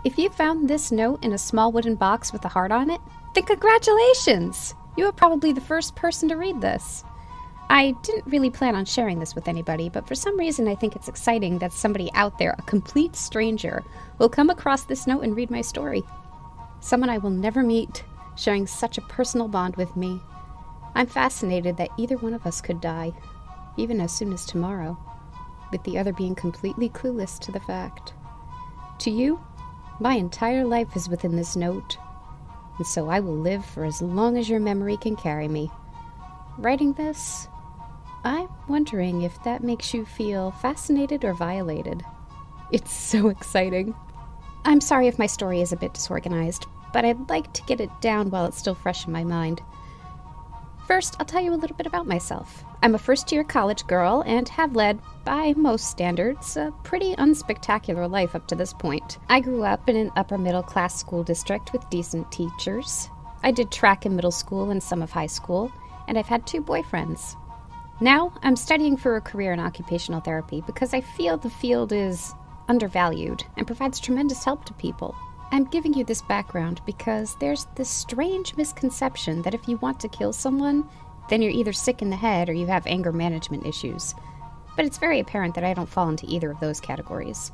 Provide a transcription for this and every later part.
If you found this note in a small wooden box with a heart on it, then congratulations! You are probably the first person to read this. I didn't really plan on sharing this with anybody, but for some reason I think it's exciting that somebody out there, a complete stranger, will come across this note and read my story. Someone I will never meet, sharing such a personal bond with me. I'm fascinated that either one of us could die, even as soon as tomorrow, with the other being completely clueless to the fact. To you, my entire life is within this note, and so I will live for as long as your memory can carry me. Writing this, I'm wondering if that makes you feel fascinated or violated. It's so exciting. I'm sorry if my story is a bit disorganized, but I'd like to get it down while it's still fresh in my mind. First, I'll tell you a little bit about myself. I'm a first-year college girl and have led, by most standards, a pretty unspectacular life up to this point. I grew up in an upper-middle-class school district with decent teachers. I did track in middle school and some of high school, and I've had 2 boyfriends. Now, I'm studying for a career in occupational therapy because I feel the field is undervalued and provides tremendous help to people. I'm giving you this background because there's this strange misconception that if you want to kill someone, then you're either sick in the head or you have anger management issues. But it's very apparent that I don't fall into either of those categories.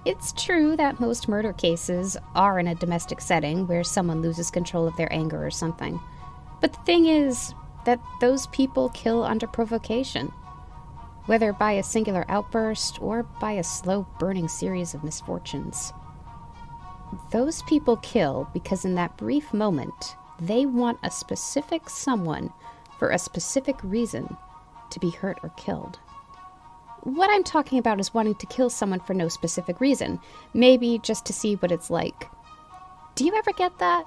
It's true that most murder cases are in a domestic setting where someone loses control of their anger or something. But the thing is that those people kill under provocation, whether by a singular outburst or by a slow burning series of misfortunes. Those people kill because in that brief moment, they want a specific someone for a specific reason to be hurt or killed. What I'm talking about is wanting to kill someone for no specific reason, maybe just to see what it's like. Do you ever get that?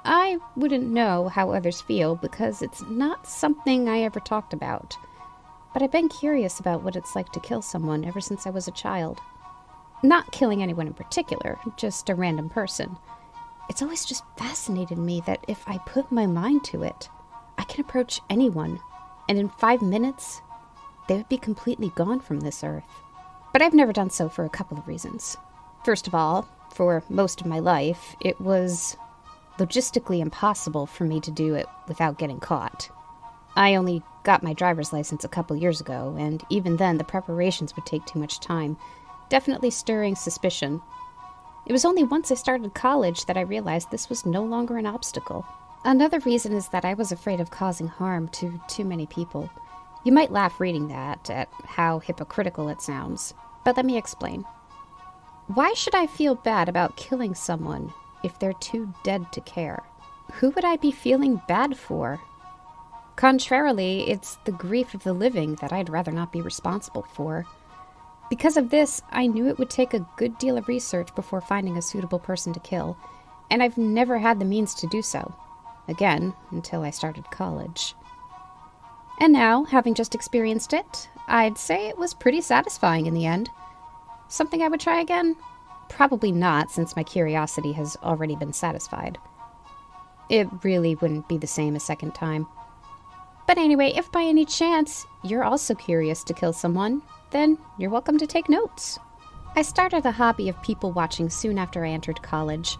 I wouldn't know how others feel because it's not something I ever talked about. But I've been curious about what it's like to kill someone ever since I was a child. Not killing anyone in particular, just a random person. It's always just fascinated me that if I put my mind to it, I can approach anyone, and in 5 minutes, they would be completely gone from this earth. But I've never done so for a couple of reasons. First of all, for most of my life, it was logistically impossible for me to do it without getting caught. I only got my driver's license a couple years ago, and even then the preparations would take too much time, definitely stirring suspicion. It was only once I started college that I realized this was no longer an obstacle. Another reason is that I was afraid of causing harm to too many people. You might laugh reading that, at how hypocritical it sounds, but let me explain. Why should I feel bad about killing someone if they're too dead to care? Who would I be feeling bad for? Contrarily, it's the grief of the living that I'd rather not be responsible for. Because of this, I knew it would take a good deal of research before finding a suitable person to kill, and I've never had the means to do so. Again, until I started college. And now, having just experienced it, I'd say it was pretty satisfying in the end. Something I would try again? Probably not, since my curiosity has already been satisfied. It really wouldn't be the same a second time. But anyway, if by any chance you're also curious to kill someone, then you're welcome to take notes. I started a hobby of people watching soon after I entered college.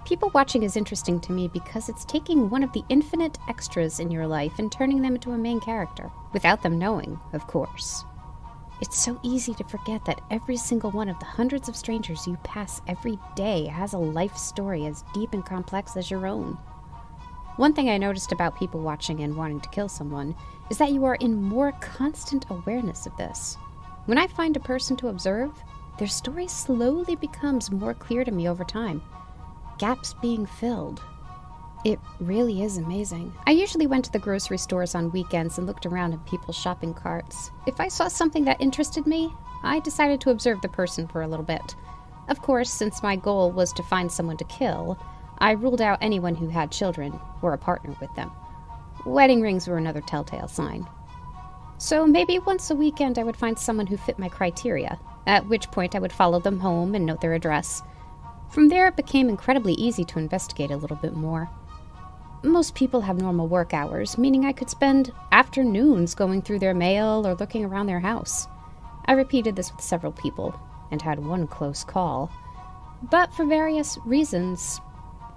People watching is interesting to me because it's taking one of the infinite extras in your life and turning them into a main character, without them knowing, of course. It's so easy to forget that every single one of the hundreds of strangers you pass every day has a life story as deep and complex as your own. One thing I noticed about people watching and wanting to kill someone is that you are in more constant awareness of this. When I find a person to observe, their story slowly becomes more clear to me over time. Gaps being filled. It really is amazing. I usually went to the grocery stores on weekends and looked around in people's shopping carts. If I saw something that interested me, I decided to observe the person for a little bit. Of course, since my goal was to find someone to kill, I ruled out anyone who had children or a partner with them. Wedding rings were another telltale sign. So maybe once a weekend I would find someone who fit my criteria, at which point I would follow them home and note their address. From there, it became incredibly easy to investigate a little bit more. Most people have normal work hours, meaning I could spend afternoons going through their mail or looking around their house. I repeated this with several people, and had one close call. But for various reasons,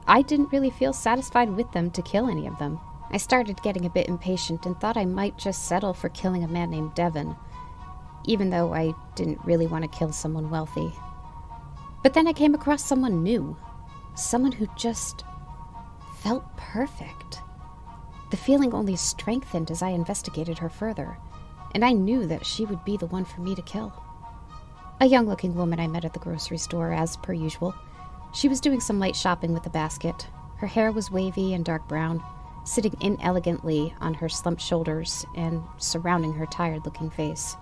I didn't really feel satisfied with them to kill any of them. I started getting a bit impatient and thought I might just settle for killing a man named Devon, even though I didn't really want to kill someone wealthy. But then I came across someone new, someone who just felt perfect. The feeling only strengthened as I investigated her further, and I knew that she would be the one for me to kill. A young-looking woman I met at the grocery store, as per usual. She was doing some light shopping with a basket. Her hair was wavy and dark brown, sitting inelegantly on her slumped shoulders and surrounding her tired-looking face.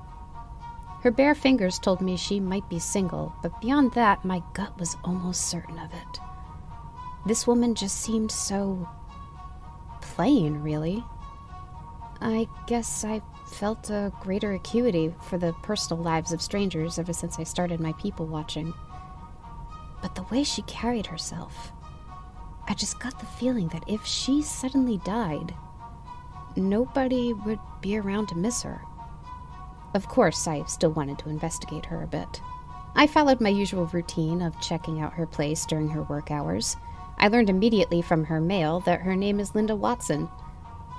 Her bare fingers told me she might be single, but beyond that, my gut was almost certain of it. This woman just seemed so plain, really. I guess I felt a greater acuity for the personal lives of strangers ever since I started my people watching. But the way she carried herself, I just got the feeling that if she suddenly died, nobody would be around to miss her. Of course, I still wanted to investigate her a bit. I followed my usual routine of checking out her place during her work hours. I learned immediately from her mail that her name is Linda Watson.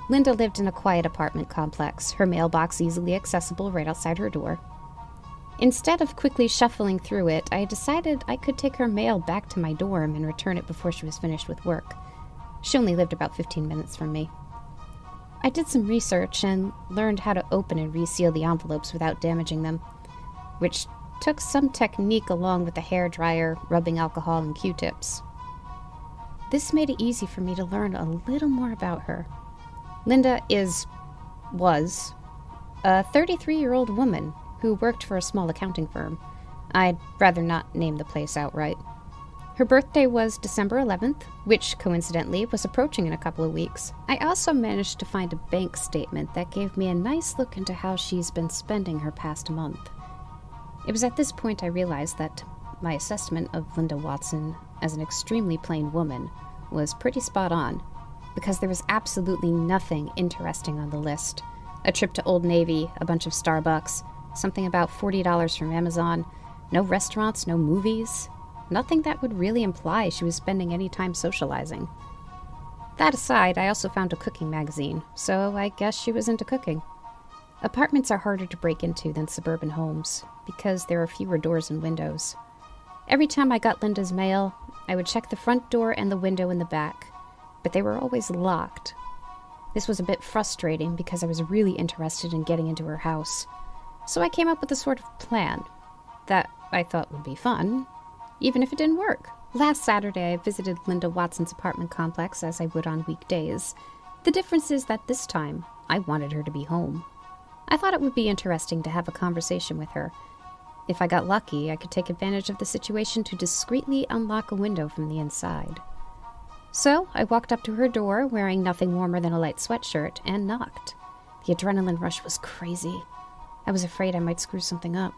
Linda lived in a quiet apartment complex, her mailbox easily accessible right outside her door. Instead of quickly shuffling through it, I decided I could take her mail back to my dorm and return it before she was finished with work. She only lived about 15 minutes from me. I did some research and learned how to open and reseal the envelopes without damaging them, which took some technique along with the hairdryer, rubbing alcohol, and Q-tips. This made it easy for me to learn a little more about her. Linda was a 33-year-old woman who worked for a small accounting firm. I'd rather not name the place outright. Her birthday was December 11th, which coincidentally was approaching in a couple of weeks. I also managed to find a bank statement that gave me a nice look into how she's been spending her past month. It was at this point I realized that my assessment of Linda Watson as an extremely plain woman was pretty spot on, because there was absolutely nothing interesting on the list. A trip to Old Navy, a bunch of Starbucks, something about $40 from Amazon, no restaurants, no movies, nothing that would really imply she was spending any time socializing. That aside, I also found a cooking magazine, so I guess she was into cooking. Apartments are harder to break into than suburban homes, because there are fewer doors and windows. Every time I got Linda's mail, I would check the front door and the window in the back, but they were always locked. This was a bit frustrating because I was really interested in getting into her house, so I came up with a sort of plan that I thought would be fun, even if it didn't work. Last Saturday, I visited Linda Watson's apartment complex as I would on weekdays. The difference is that this time, I wanted her to be home. I thought it would be interesting to have a conversation with her. If I got lucky, I could take advantage of the situation to discreetly unlock a window from the inside. So, I walked up to her door, wearing nothing warmer than a light sweatshirt, and knocked. The adrenaline rush was crazy. I was afraid I might screw something up.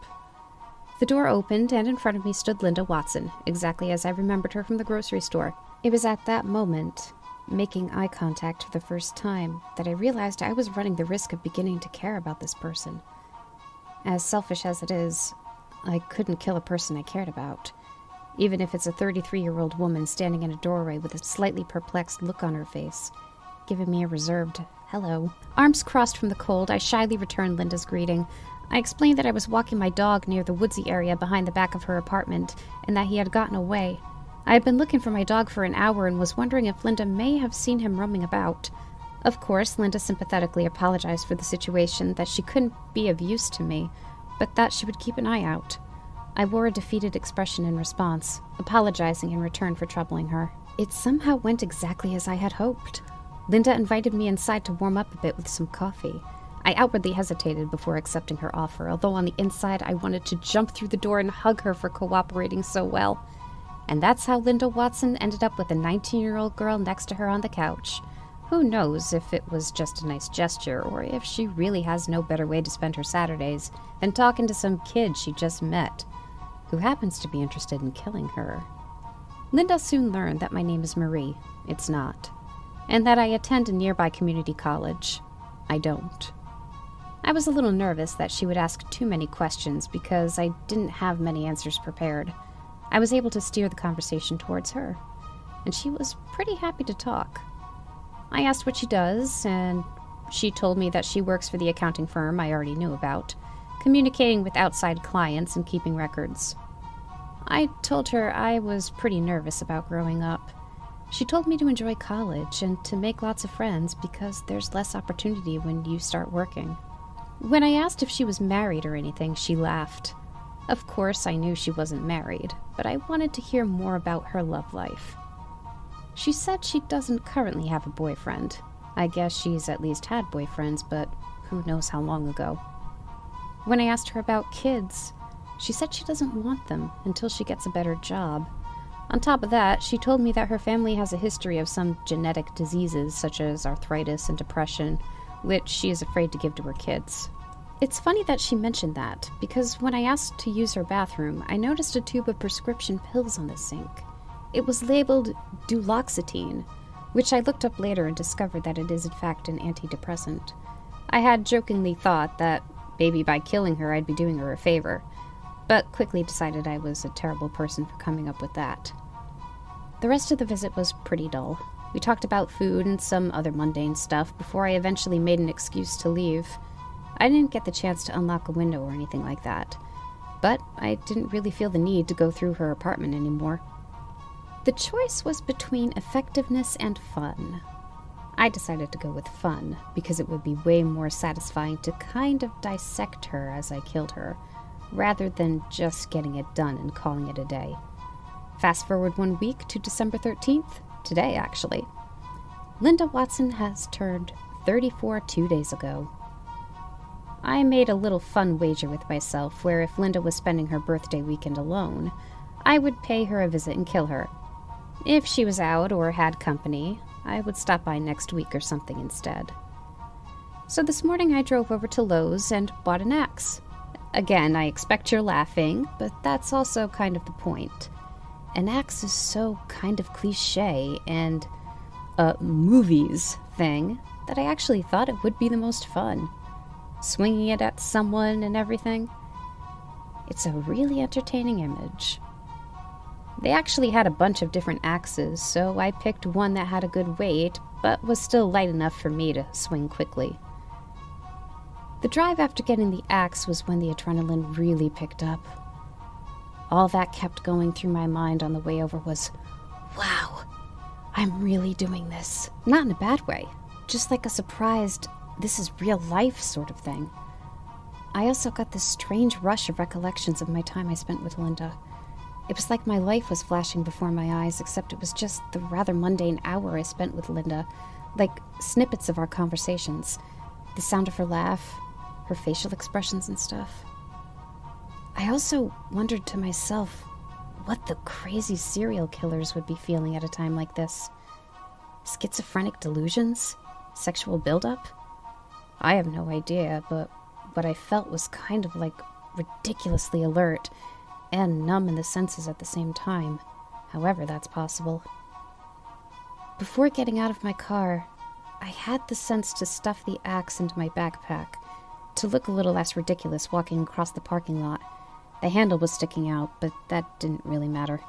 The door opened, and in front of me stood Linda Watson, exactly as I remembered her from the grocery store. It was at that moment, making eye contact for the first time, that I realized I was running the risk of beginning to care about this person. As selfish as it is, I couldn't kill a person I cared about, even if it's a 33-year-old woman standing in a doorway with a slightly perplexed look on her face, giving me a reserved hello. Arms crossed from the cold, I shyly returned Linda's greeting. I explained that I was walking my dog near the woodsy area behind the back of her apartment, and that he had gotten away. I had been looking for my dog for an hour and was wondering if Linda may have seen him roaming about. Of course, Linda sympathetically apologized for the situation, that she couldn't be of use to me, but that she would keep an eye out. I wore a defeated expression in response, apologizing in return for troubling her. It somehow went exactly as I had hoped. Linda invited me inside to warm up a bit with some coffee. I outwardly hesitated before accepting her offer, although on the inside I wanted to jump through the door and hug her for cooperating so well. And that's how Linda Watson ended up with a 19-year-old girl next to her on the couch. Who knows if it was just a nice gesture, or if she really has no better way to spend her Saturdays than talking to some kid she just met, who happens to be interested in killing her. Linda soon learned that my name is Marie. It's not. And that I attend a nearby community college. I don't. I was a little nervous that she would ask too many questions because I didn't have many answers prepared. I was able to steer the conversation towards her, and she was pretty happy to talk. I asked what she does, and she told me that she works for the accounting firm I already knew about, communicating with outside clients and keeping records. I told her I was pretty nervous about growing up. She told me to enjoy college and to make lots of friends because there's less opportunity when you start working. When I asked if she was married or anything, she laughed. Of course, I knew she wasn't married, but I wanted to hear more about her love life. She said she doesn't currently have a boyfriend. I guess she's at least had boyfriends, but who knows how long ago. When I asked her about kids, she said she doesn't want them until she gets a better job. On top of that, she told me that her family has a history of some genetic diseases such as arthritis and depression, which she is afraid to give to her kids. It's funny that she mentioned that, because when I asked to use her bathroom, I noticed a tube of prescription pills on the sink. It was labeled duloxetine, which I looked up later and discovered that it is in fact an antidepressant. I had jokingly thought that maybe by killing her I'd be doing her a favor, but quickly decided I was a terrible person for coming up with that. The rest of the visit was pretty dull. We talked about food and some other mundane stuff before I eventually made an excuse to leave. I didn't get the chance to unlock a window or anything like that, but I didn't really feel the need to go through her apartment anymore. The choice was between effectiveness and fun. I decided to go with fun because it would be way more satisfying to kind of dissect her as I killed her, rather than just getting it done and calling it a day. Fast forward 1 week to December 13th, today actually. Linda Watson has turned 34 2 days ago. I made a little fun wager with myself where if Linda was spending her birthday weekend alone, I would pay her a visit and kill her. If she was out or had company, I would stop by next week or something instead. So this morning I drove over to Lowe's and bought an axe. Again, I expect you're laughing, but that's also kind of the point. An axe is so kind of cliche and a movies thing that I actually thought it would be the most fun. Swinging it at someone and everything. It's a really entertaining image. They actually had a bunch of different axes, so I picked one that had a good weight, but was still light enough for me to swing quickly. The drive after getting the axe was when the adrenaline really picked up. All that kept going through my mind on the way over was, wow, I'm really doing this. Not in a bad way, just like a surprised, this is real life sort of thing. I also got this strange rush of recollections of my time I spent with Linda. It was like my life was flashing before my eyes, except it was just the rather mundane hour I spent with Linda, like snippets of our conversations, the sound of her laugh, her facial expressions and stuff. I also wondered to myself what the crazy serial killers would be feeling at a time like this. Schizophrenic delusions? Sexual buildup? I have no idea, but what I felt was kind of like ridiculously alert and numb in the senses at the same time, however that's possible. Before getting out of my car, I had the sense to stuff the axe into my backpack, to look a little less ridiculous walking across the parking lot. The handle was sticking out, but that didn't really matter.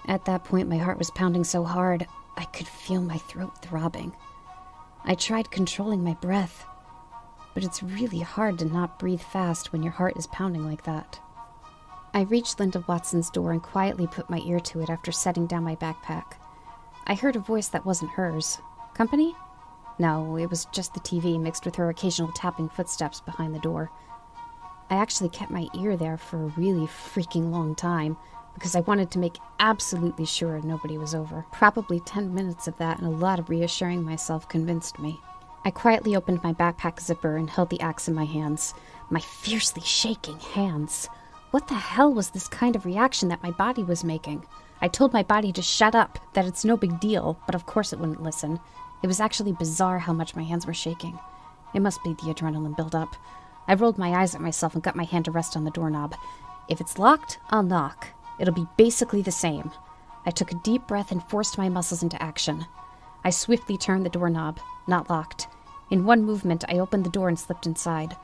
At that point, my heart was pounding so hard, I could feel my throat throbbing. I tried controlling my breath, but it's really hard to not breathe fast when your heart is pounding like that. I reached Linda Watson's door and quietly put my ear to it after setting down my backpack. I heard a voice that wasn't hers. Company? No, it was just the TV mixed with her occasional tapping footsteps behind the door. I actually kept my ear there for a really freaking long time because I wanted to make absolutely sure nobody was over. Probably 10 minutes of that and a lot of reassuring myself convinced me. I quietly opened my backpack zipper and held the axe in my hands, my fiercely shaking hands. What the hell was this kind of reaction that my body was making? I told my body to shut up, that it's no big deal, but of course it wouldn't listen. It was actually bizarre how much my hands were shaking. It must be the adrenaline buildup. I rolled my eyes at myself and got my hand to rest on the doorknob. If it's locked, I'll knock. It'll be basically the same. I took a deep breath and forced my muscles into action. I swiftly turned the doorknob, not locked. In one movement, I opened the door and slipped inside.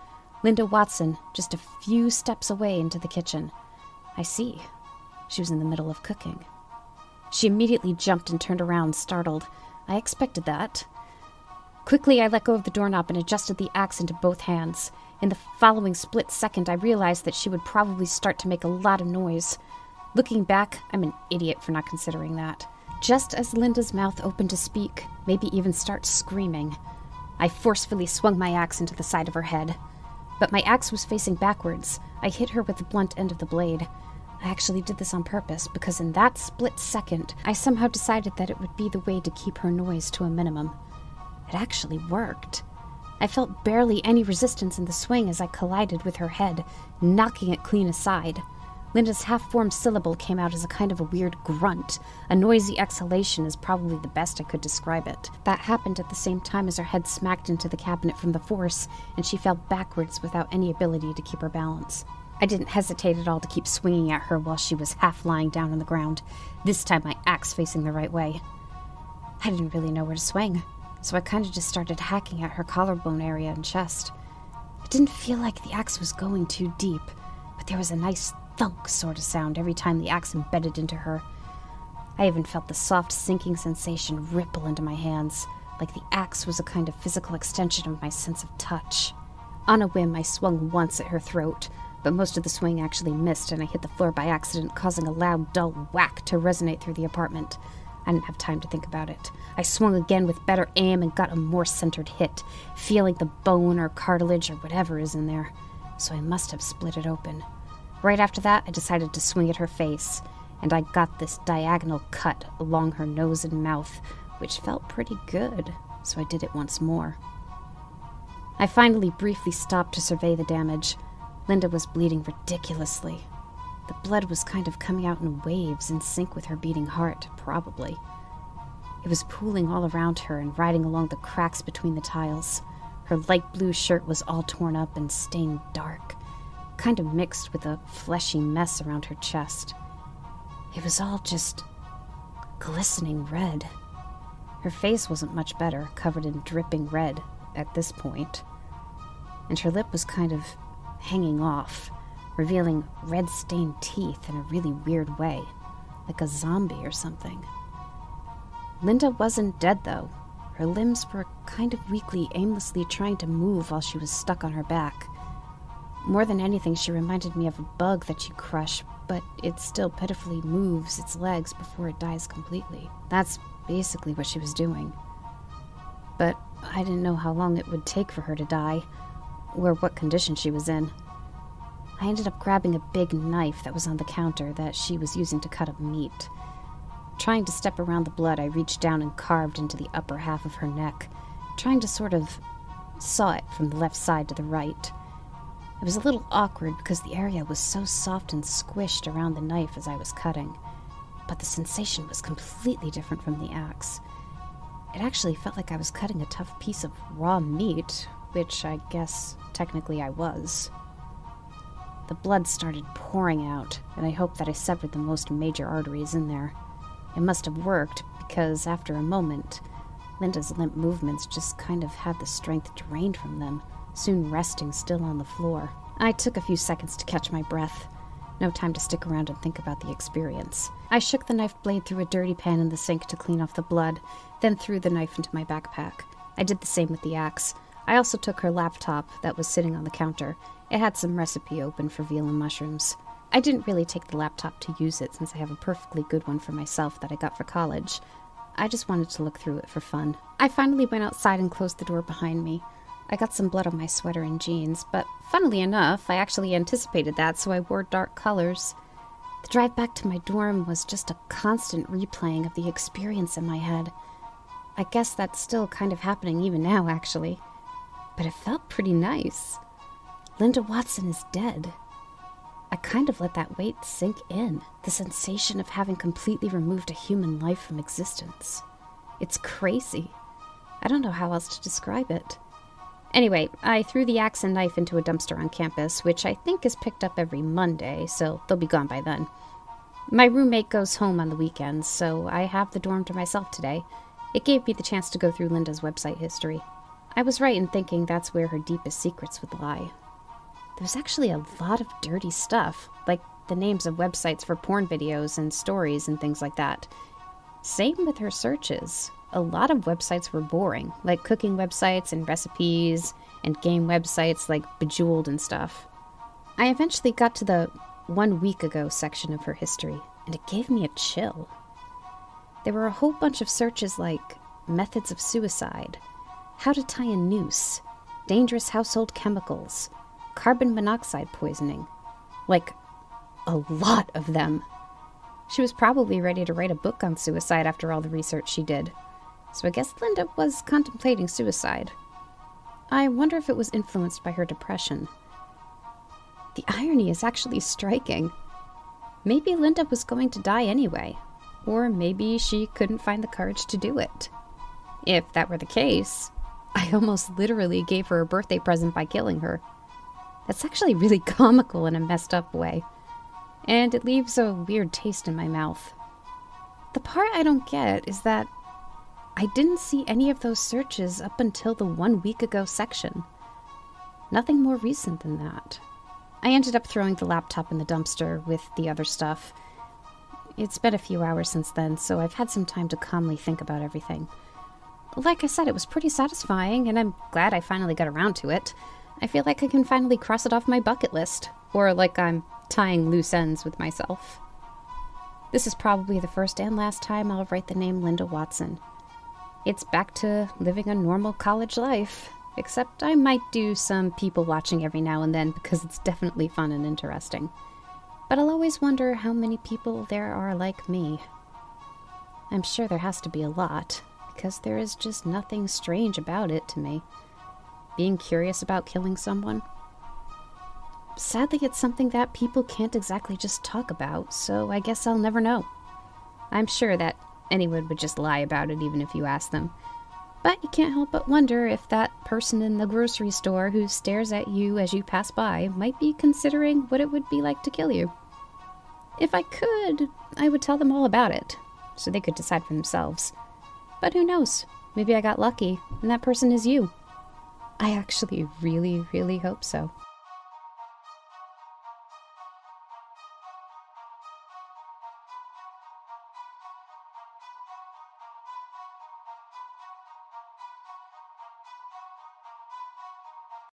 Linda Watson, just a few steps away into the kitchen. I see. She was in the middle of cooking. She immediately jumped and turned around, startled. I expected that. Quickly, I let go of the doorknob and adjusted the axe into both hands. In the following split second, I realized that she would probably start to make a lot of noise. Looking back, I'm an idiot for not considering that. Just as Linda's mouth opened to speak, maybe even start screaming, I forcefully swung my axe into the side of her head. But my axe was facing backwards. I hit her with the blunt end of the blade. I actually did this on purpose, because in that split second, I somehow decided that it would be the way to keep her noise to a minimum. It actually worked. I felt barely any resistance in the swing as I collided with her head, knocking it clean aside. Linda's half-formed syllable came out as a kind of a weird grunt. A noisy exhalation is probably the best I could describe it. That happened at the same time as her head smacked into the cabinet from the force, and she fell backwards without any ability to keep her balance. I didn't hesitate at all to keep swinging at her while she was half lying down on the ground, this time my axe facing the right way. I didn't really know where to swing, so I kind of just started hacking at her collarbone area and chest. It didn't feel like the axe was going too deep, but there was a nice thunk sort of sound every time the axe embedded into her. I even felt the soft sinking sensation ripple into my hands, like the axe was a kind of physical extension of my sense of touch. On a whim, I swung once at her throat, but most of the swing actually missed and I hit the floor by accident, causing a loud, dull whack to resonate through the apartment. I didn't have time to think about it. I swung again with better aim and got a more centered hit, feeling the bone or cartilage or whatever is in there, so I must have split it open. Right after that, I decided to swing at her face, and I got this diagonal cut along her nose and mouth, which felt pretty good, so I did it once more. I finally briefly stopped to survey the damage. Linda was bleeding ridiculously. The blood was kind of coming out in waves in sync with her beating heart, probably. It was pooling all around her and riding along the cracks between the tiles. Her light blue shirt was all torn up and stained dark, kind of mixed with a fleshy mess around her chest. It was all just glistening red. Her face wasn't much better, covered in dripping red at this point, and her lip was kind of hanging off, revealing red-stained teeth in a really weird way, like a zombie or something. Linda wasn't dead, though. Her limbs were kind of weakly, aimlessly trying to move while she was stuck on her back. More than anything, she reminded me of a bug that you crush, but it still pitifully moves its legs before it dies completely. That's basically what she was doing. But I didn't know how long it would take for her to die, or what condition she was in. I ended up grabbing a big knife that was on the counter that she was using to cut up meat. Trying to step around the blood, I reached down and carved into the upper half of her neck, trying to sort of saw it from the left side to the right. It was a little awkward because the area was so soft and squished around the knife as I was cutting, but the sensation was completely different from the axe. It actually felt like I was cutting a tough piece of raw meat, which I guess technically I was. The blood started pouring out, and I hoped that I severed the most major arteries in there. It must have worked, because after a moment, Linda's limp movements just kind of had the strength drained from them, soon resting still on the floor. I took a few seconds to catch my breath. No time to stick around and think about the experience. I shook the knife blade through a dirty pan in the sink to clean off the blood, then threw the knife into my backpack. I did the same with the axe. I also took her laptop that was sitting on the counter. It had some recipe open for veal and mushrooms. I didn't really take the laptop to use it since I have a perfectly good one for myself that I got for college. I just wanted to look through it for fun. I finally went outside and closed the door behind me. I got some blood on my sweater and jeans, but funnily enough, I actually anticipated that, so I wore dark colors. The drive back to my dorm was just a constant replaying of the experience in my head. I guess that's still kind of happening even now, actually. But it felt pretty nice. Linda Watson is dead. I kind of let that weight sink in, the sensation of having completely removed a human life from existence. It's crazy. I don't know how else to describe it. Anyway, I threw the axe and knife into a dumpster on campus, which I think is picked up every Monday, so they'll be gone by then. My roommate goes home on the weekends, so I have the dorm to myself today. It gave me the chance to go through Linda's website history. I was right in thinking that's where her deepest secrets would lie. There's actually a lot of dirty stuff, like the names of websites for porn videos and stories and things like that. Same with her searches. A lot of websites were boring, like cooking websites and recipes, and game websites like Bejeweled and stuff. I eventually got to the 1 week ago section of her history, and it gave me a chill. There were a whole bunch of searches like methods of suicide, how to tie a noose, dangerous household chemicals, carbon monoxide poisoning. Like, a lot of them. She was probably ready to write a book on suicide after all the research she did. So I guess Linda was contemplating suicide. I wonder if it was influenced by her depression. The irony is actually striking. Maybe Linda was going to die anyway, or maybe she couldn't find the courage to do it. If that were the case, I almost literally gave her a birthday present by killing her. That's actually really comical in a messed up way, and it leaves a weird taste in my mouth. The part I don't get is that I didn't see any of those searches up until the 1 week ago section. Nothing more recent than that. I ended up throwing the laptop in the dumpster with the other stuff. It's been a few hours since then, so I've had some time to calmly think about everything. Like I said, it was pretty satisfying, and I'm glad I finally got around to it. I feel like I can finally cross it off my bucket list, or like I'm tying loose ends with myself. This is probably the first and last time I'll write the name Linda Watson. It's back to living a normal college life, except I might do some people watching every now and then because it's definitely fun and interesting. But I'll always wonder how many people there are like me. I'm sure there has to be a lot, because there is just nothing strange about it to me. Being curious about killing someone. Sadly, it's something that people can't exactly just talk about, so I guess I'll never know. I'm sure that anyone would just lie about it even if you asked them. But you can't help but wonder if that person in the grocery store who stares at you as you pass by might be considering what it would be like to kill you. If I could, I would tell them all about it, so they could decide for themselves. But who knows? Maybe I got lucky, and that person is you. I actually really, really hope so.